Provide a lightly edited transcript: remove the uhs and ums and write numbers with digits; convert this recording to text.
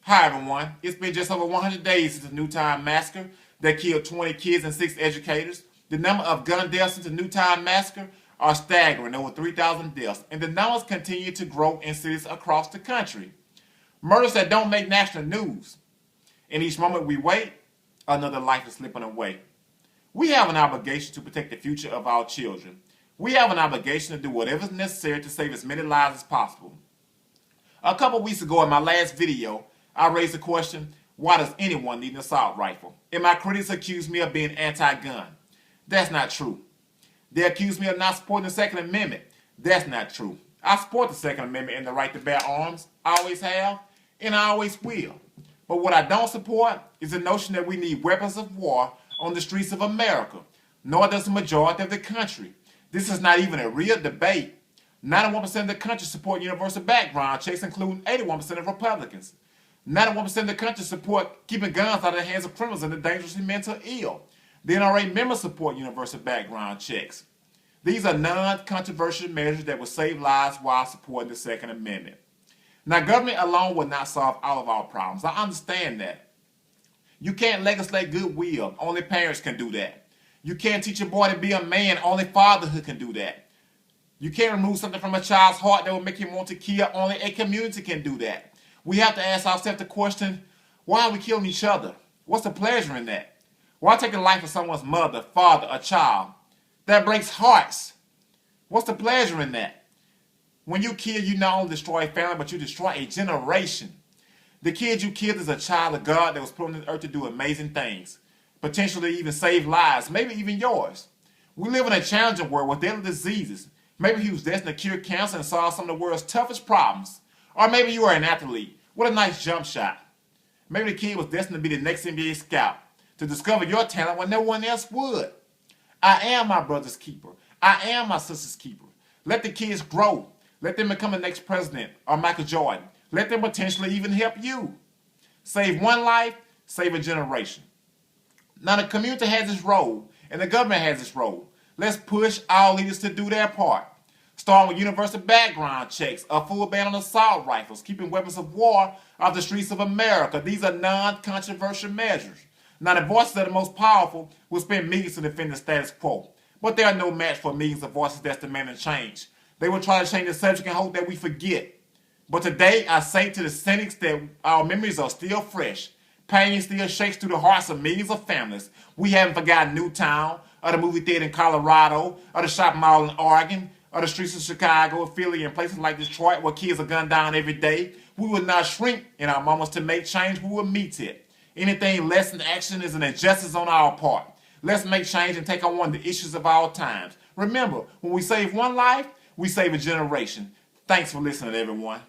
Hi everyone, it's been just over 100 days since the Newtown Massacre that killed 20 kids and 6 educators. The number of gun deaths since the Newtown Massacre are staggering, over 3,000 deaths, and the numbers continue to grow in cities across the country. Murders that don't make national news. In each moment we wait, another life is slipping away. We have an obligation to protect the future of our children. We have an obligation to do whatever is necessary to save as many lives as possible. A couple weeks ago in my last video, I raised the question, why does anyone need an assault rifle? And my critics accuse me of being anti-gun. That's not true. They accuse me of not supporting the Second Amendment. That's not true. I support the Second Amendment and the right to bear arms. I always have, and I always will. But what I don't support is the notion that we need weapons of war on the streets of America, nor does the majority of the country. This is not even a real debate. 91% of the country support universal background checks, including 81% of Republicans. 91% of the country support keeping guns out of the hands of criminals and the dangerously mentally ill. The NRA members support universal background checks. These are non-controversial measures that will save lives while supporting the Second Amendment. Now, government alone will not solve all of our problems. I understand that. You can't legislate goodwill. Only parents can do that. You can't teach a boy to be a man. Only fatherhood can do that. You can't remove something from a child's heart that will make him want to kill. Only a community can do that. We have to ask ourselves the question, why are we killing each other? What's the pleasure in that? Why take the life of someone's mother, father, or child? That breaks hearts. What's the pleasure in that? When you kill, you not only destroy a family, but you destroy a generation. The kid you killed is a child of God that was put on this earth to do amazing things, potentially even save lives, maybe even yours. We live in a challenging world with deadly diseases. Maybe he was destined to cure cancer and solve some of the world's toughest problems. Or maybe you are an athlete. What a nice jump shot. Maybe the kid was destined to be the next NBA scout, to discover your talent when no one else would. I am my brother's keeper. I am my sister's keeper. Let the kids grow. Let them become the next president or Michael Jordan. Let them potentially even help you. Save one life, save a generation. Now the community has its role, and the government has its role. Let's push our leaders to do their part. Starting with universal background checks, a full ban on assault rifles, keeping weapons of war off the streets of America. These are non-controversial measures. Now, the voices of the most powerful will spend millions to defend the status quo. But they are no match for millions of voices that's demanding change. They will try to change the subject and hope that we forget. But today, I say to the cynics that our memories are still fresh. Pain still shakes through the hearts of millions of families. We haven't forgotten Newtown, or the movie theater in Colorado, or the shopping mall in Oregon, or the streets of Chicago, Philly, and places like Detroit where kids are gunned down every day. We will not shrink in our moments to make change. We will meet it. Anything less than action is an injustice on our part. Let's make change and take on one of the issues of our times. Remember, when we save one life, we save a generation. Thanks for listening, everyone.